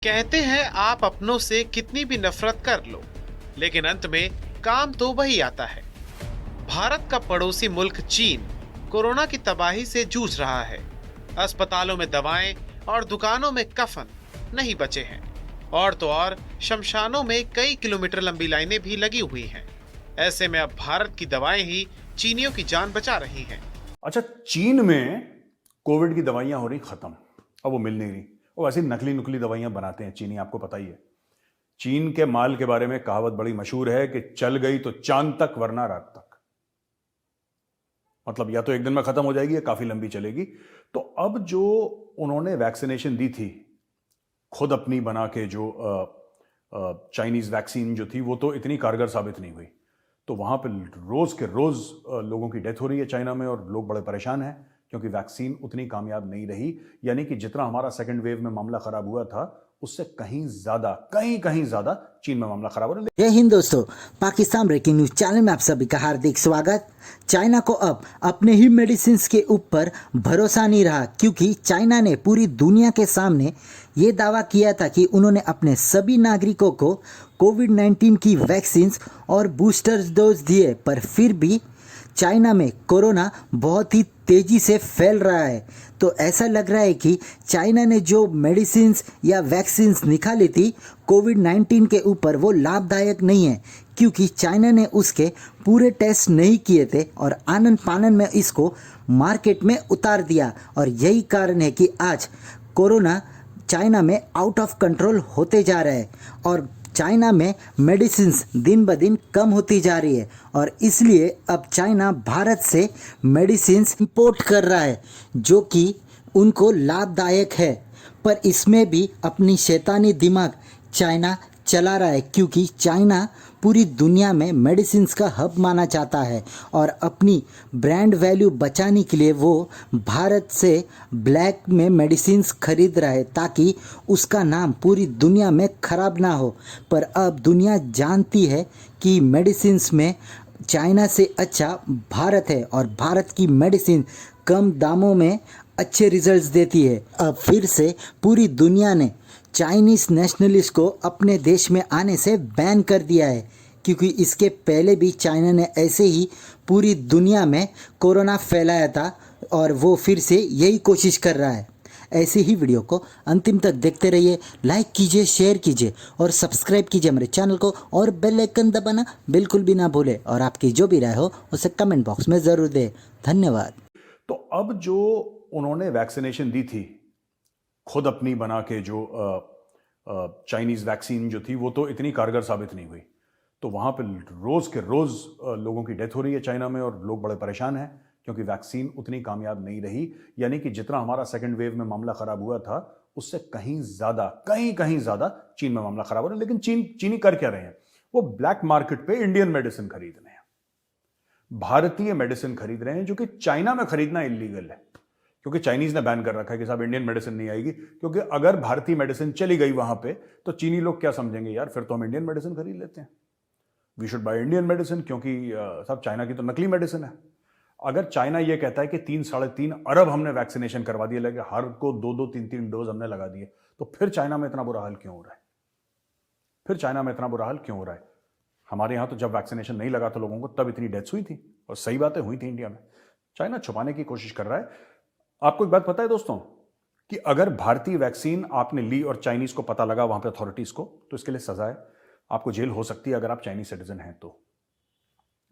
कहते हैं आप अपनों से कितनी भी नफरत कर लो, लेकिन अंत में काम तो वही आता है। भारत का पड़ोसी मुल्क चीन कोरोना की तबाही से जूझ रहा है। अस्पतालों में दवाएं और दुकानों में कफन नहीं बचे हैं, और तो और शमशानों में कई किलोमीटर लंबी लाइनें भी लगी हुई हैं। ऐसे में अब भारत की दवाएं ही चीनियों की जान बचा रही हैं। अच्छा, चीन में कोविड की दवाइयां हो रही खत्म, अब वो मिल नहीं रही। वो ऐसी नकली नुकली दवाइयां बनाते हैं चीनी, आपको पता ही है। चीन के माल के बारे में कहावत बड़ी मशहूर है कि चल गई तो चांद तक वरना रात तक। मतलब या तो एक दिन में खत्म हो जाएगी या काफी लंबी चलेगी। तो अब जो उन्होंने वैक्सीनेशन दी थी खुद अपनी बना के, जो चाइनीज वैक्सीन जो थी, वो तो इतनी कारगर साबित नहीं हुई। तो वहां पे रोज के रोज लोगों की डेथ हो रही है चाइना में, और लोग बड़े परेशान हैं क्योंकि वैक्सीन उतनी कामयाब नहीं रही। यानी कि जितना हमारा सेकंड वेव में मामला खराब हुआ था, उससे कहीं ज्यादा, कहीं ज्यादा चीन में मामला खराब हो रहा है। जय हिंद दोस्तों, पाकिस्तान ब्रेकिंग न्यूज चैनल में आप सभी का हार्दिक स्वागत। चाइना को अब अपने ही मेडिसिन के ऊपर भरोसा नहीं रहा, क्योंकि चाइना ने पूरी दुनिया के सामने ये दावा किया था कि उन्होंने अपने सभी नागरिकों को कोविड-19 की वैक्सीन और बूस्टर डोज दिए, पर फिर भी चाइना में कोरोना बहुत ही तेज़ी से फैल रहा है। तो ऐसा लग रहा है कि चाइना ने जो मेडिसिन्स या वैक्सीन्स निकाली थी कोविड-19 के ऊपर, वो लाभदायक नहीं है, क्योंकि चाइना ने उसके पूरे टेस्ट नहीं किए थे और आनन फानन में इसको मार्केट में उतार दिया। और यही कारण है कि आज कोरोना चाइना में आउट ऑफ कंट्रोल होते जा रहा है और चाइना में मेडिसिन्स दिन ब दिन कम होती जा रही है। और इसलिए अब चाइना भारत से मेडिसिन्स इंपोर्ट कर रहा है, जो कि उनको लाभदायक है। पर इसमें भी अपनी शैतानी दिमाग चाइना चला रहा है, क्योंकि चाइना पूरी दुनिया में मेडिसिन्स का हब माना जाता है और अपनी ब्रांड वैल्यू बचाने के लिए वो भारत से ब्लैक में मेडिसिन्स खरीद रहा है, ताकि उसका नाम पूरी दुनिया में ख़राब ना हो। पर अब दुनिया जानती है कि मेडिसिन्स में चाइना से अच्छा भारत है और भारत की मेडिसिन कम दामों में अच्छे रिजल्ट्स देती है। अब फिर से पूरी दुनिया ने चाइनीज़ नेशनलिस्ट को अपने देश में आने से बैन कर दिया है, क्योंकि इसके पहले भी चाइना ने ऐसे ही पूरी दुनिया में कोरोना फैलाया था और वो फिर से यही कोशिश कर रहा है। ऐसे ही वीडियो को अंतिम तक देखते रहिए, लाइक कीजिए, शेयर कीजिए और सब्सक्राइब कीजिए हमारे चैनल को, और बेल आइकन दबाना बिल्कुल भी ना भूले। और आपकी जो भी राय हो उसे कमेंट बॉक्स में ज़रूर दें। धन्यवाद। तो अब जो उन्होंने वैक्सीनेशन दी थी खुद अपनी बना के, जो चाइनीज वैक्सीन जो थी, वो तो इतनी कारगर साबित नहीं हुई। तो वहां पे रोज के रोज लोगों की डेथ हो रही है चाइना में, और लोग बड़े परेशान हैं क्योंकि वैक्सीन उतनी कामयाब नहीं रही। यानी कि जितना हमारा सेकंड वेव में मामला खराब हुआ था, उससे कहीं ज्यादा, कहीं ज्यादा चीन में मामला खराब हो रहा है। लेकिन चीनी कर क्या रहे हैं? वो ब्लैक मार्केट पे इंडियन मेडिसिन खरीद रहे हैं, भारतीय मेडिसिन खरीद रहे हैं, जो कि चाइना में खरीदना इलीगल है, क्योंकि चाइनीज ने बैन कर रखा है कि साहब इंडियन मेडिसिन नहीं आएगी। क्योंकि अगर भारतीय मेडिसिन चली गई वहां पे, तो चीनी लोग क्या समझेंगे, यार फिर तो हम इंडियन मेडिसिन खरीद लेते हैं, we should buy Indian medicine, क्योंकि साहब चाइना की तो नकली मेडिसिन है। अगर चाइना ये कहता है कि 3-3.5 अरब हमने वैक्सीनेशन करवा दिया, लगे हर को 2-2, 3-3 डोज हमने लगा दिए, तो फिर चाइना में इतना बुरा हाल क्यों हो रहा है? फिर चाइना में इतना बुरा हाल क्यों हो रहा है? हमारे यहां तो जब वैक्सीनेशन नहीं लगा था लोगों को, तब इतनी डेथ्स हुई थी, और सही बातें हुई थी इंडिया में। चाइना छुपाने की कोशिश कर रहा है। आपको एक बात पता है दोस्तों, कि अगर भारतीय वैक्सीन आपने ली और चाइनीज को पता लगा वहां पे अथॉरिटीज को, तो इसके लिए सजा है, आपको जेल हो सकती है अगर आप चाइनीज सिटीजन हैं तो।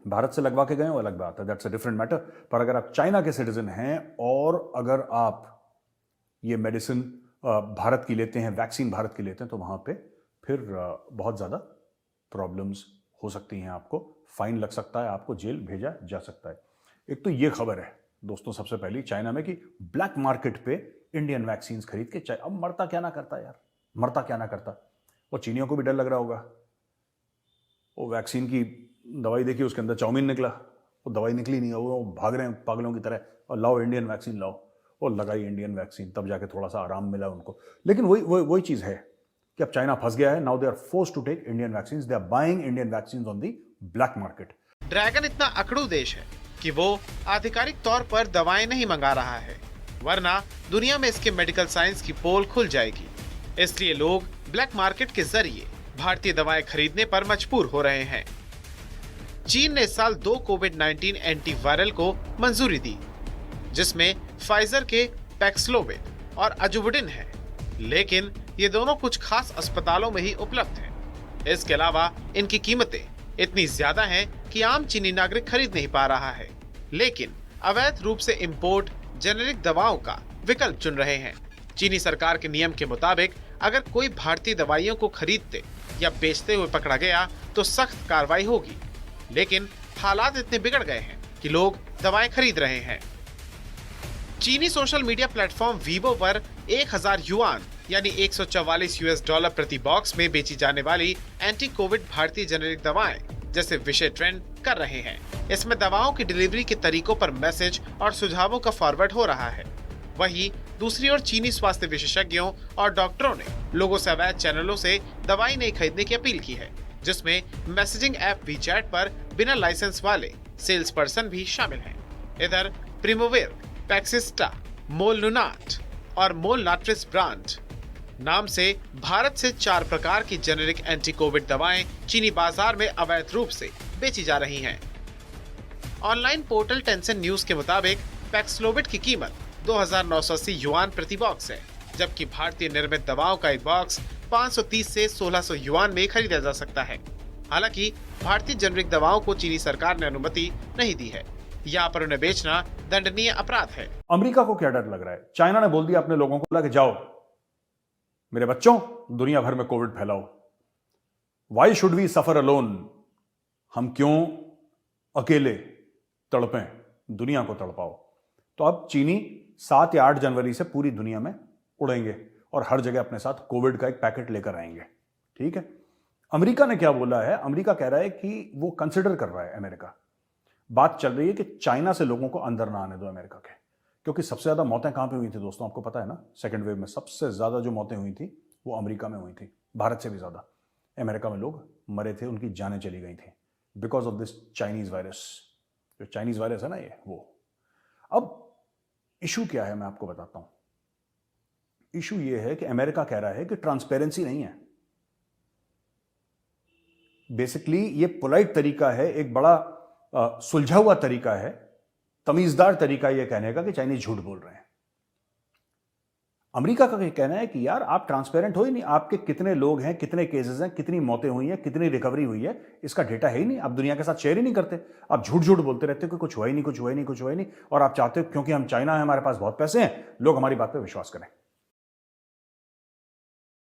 भारत से लगवा के गए हो अलग बात है, दैट्स अ डिफरेंट मैटर। पर अगर आप चाइना के सिटीजन हैं और अगर आप ये मेडिसिन भारत की लेते हैं, वैक्सीन भारत की लेते हैं, तो वहां पे फिर बहुत ज्यादा प्रॉब्लम्स हो सकती हैं, आपको फाइन लग सकता है, आपको जेल भेजा जा सकता है। एक तो ये खबर है दोस्तों सबसे पहली चाइना में, कि ब्लैक मार्केट पे इंडियन वैक्सीन खरीद के अब मरता क्या ना करता यार, मरता क्या ना करता। और चीनियों को भी डर लग रहा होगा, वो वैक्सीन की दवाई देखी, उसके अंदर चाउमीन निकला, वो दवाई निकली नहीं, वो भाग रहे हैं पागलों की तरह, और लाओ इंडियन वैक्सीन लाओ, और लगाई इंडियन वैक्सीन, तब जाके थोड़ा सा आराम मिला उनको। लेकिन वही चीज है कि अब चाइना फंस गया है। Now they are forced to take Indian vaccine, they are buying Indian vaccine on the black market. Dragon इतना अकड़ू देश है कि वो आधिकारिक तौर पर दवाएं नहीं मंगा रहा है, वरना दुनिया में इसके मेडिकल साइंस की पोल खुल जाएगी। इसलिए लोग ब्लैक मार्केट के जरिए भारतीय दवाएं खरीदने पर मजबूर हो रहे हैं। चीन ने इस साल 2 कोविड-19 एंटीवायरल को मंजूरी दी, जिसमें फाइजर के पैक्सलोविड और अजुविडिन है, लेकिन ये दोनों कुछ खास अस्पतालों में ही उपलब्ध हैं। इसके अलावा इनकी कीमतें इतनी ज्यादा हैं कि आम चीनी नागरिक खरीद नहीं पा रहा है, लेकिन अवैध रूप से इंपोर्ट जेनेरिक दवाओं का विकल्प चुन रहे हैं। चीनी सरकार के नियम के मुताबिक अगर कोई भारतीय दवाइयों को खरीदते या बेचते हुए पकड़ा गया तो सख्त कार्रवाई होगी, लेकिन हालात इतने बिगड़ गए हैं कि लोग दवाएं खरीद रहे हैं। चीनी सोशल मीडिया प्लेटफॉर्म वीबो पर 1000 युआन यानी $144 प्रति बॉक्स में बेची जाने वाली एंटी कोविड भारतीय जेनेरिक दवाएं जैसे विषय ट्रेंड कर रहे हैं। इसमें दवाओं की डिलीवरी के तरीकों पर मैसेज और सुझावों का फॉरवर्ड हो रहा है। वहीं दूसरी ओर चीनी स्वास्थ्य विशेषज्ञों और डॉक्टरों ने लोगों से अवैध चैनलों से दवाई नहीं खरीदने की अपील की है, जिसमें मैसेजिंग ऐप वीचैट पर बिना लाइसेंस वाले सेल्स पर्सन भी शामिल हैं। इधर प्रिमोवेर, पैक्सिस्टा, मोलनुनाट और मोलनाट्रिस ब्रांड नाम से भारत से 4 प्रकार की जेनेरिक एंटी कोविड दवाएं चीनी बाजार में अवैध रूप से बेची जा रही हैं। ऑनलाइन पोर्टल टेंसेन न्यूज के मुताबिक पैक्सलोविड की कीमत 2,980 युआन प्रति बॉक्स है, जबकि भारतीय निर्मित दवाओं का एक बॉक्स 530 से 1600 युआन में खरीदा जा सकता है। हालांकि भारतीय जेनेरिक दवाओं को चीनी सरकार ने अनुमति नहीं दी है। यहाँ पर उन्हें बेचना दंडनीय अपराध है। अमेरिका को क्या डर लग रहा है? चाइना ने बोल दिया अपने लोगों को कि जाओ मेरे बच्चों, दुनिया भर में कोविड फैलाओ। Why should we suffer alone? हम क्यों अकेले तड़पें? दुनिया को तड़पाओ। तो अब चीनी 7 या 8 जनवरी से पूरी दुनिया में उड़ेंगे और हर जगह अपने साथ कोविड का एक पैकेट लेकर आएंगे। ठीक है। अमेरिका ने क्या बोला है? अमेरिका कह रहा है कि वो कंसिडर कर रहा है, अमेरिका बात चल रही है कि चाइना से लोगों को अंदर ना आने दो अमेरिका के, क्योंकि सबसे ज्यादा मौतें कहां पे हुई थी दोस्तों? आपको पता है ना, सेकेंड वेव में सबसे ज्यादा जो मौतें हुई थी वो अमेरिका में हुई थी, भारत से भी ज्यादा। अमेरिका में लोग मरे थे, उनकी जानें चली गई थी because of this Chinese virus. जो चाइनीज वायरस है ना ये, वो। अब इशू क्या है मैं आपको बताता हूं। इशू ये है कि अमेरिका कह रहा है कि ट्रांसपेरेंसी नहीं है। बेसिकली ये पोलाइट तरीका है, एक बड़ा सुलझा हुआ तरीका है, तमीजदार तरीका यह कहने का कि चाइनीज झूठ बोल रहे हैं। अमेरिका का कहना है कि यार आप ट्रांसपेरेंट हो ही नहीं, आपके कितने लोग हैं, कितने केसेस हैं, कितनी मौतें हुई हैं, कितनी रिकवरी हुई है, इसका डेटा है ही नहीं। आप दुनिया के साथ शेयर ही नहीं करते, आप झूठ झूठ बोलते रहते हो कि कुछ हुआ ही नहीं, कुछ हुआ ही नहीं, कुछ हुआ ही नहीं। और आप चाहते हो क्योंकि हम चाइना है, हमारे पास बहुत पैसे हैं, लोग हमारी बात पर विश्वास करें।